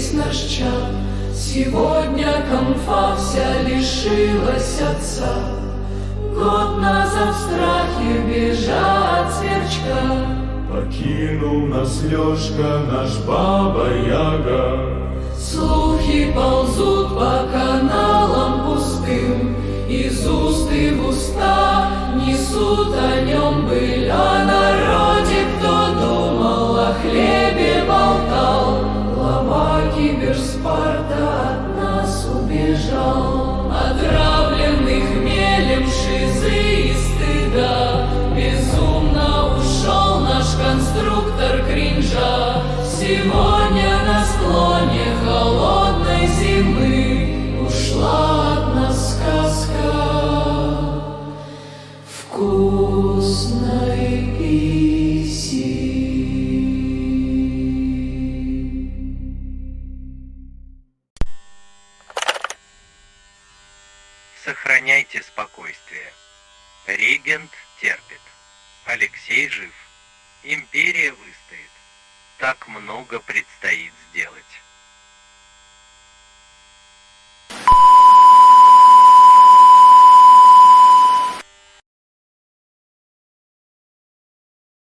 весь наш чад. Сегодня конфа вся лишилась отца. Год назад в страхе бежа от сверчка. Покинул нас Лёшка, наш Баба-Яга. Слухи ползут по каналам пустым, из уст и в уста несут о нем быль. О народе, кто думал, о хлебе болтал, глава киберспарта от нас убежал. Отравленный хмелем шизы и стыда безумно ушел наш конструктор кринжа. Сегодня на склоне холодной зимы ушла от нас сказка вкусной писи. Сохраняйте спокойствие. Регент терпит. Алексей жив. Империя выстоит. Так много предстоит сделать.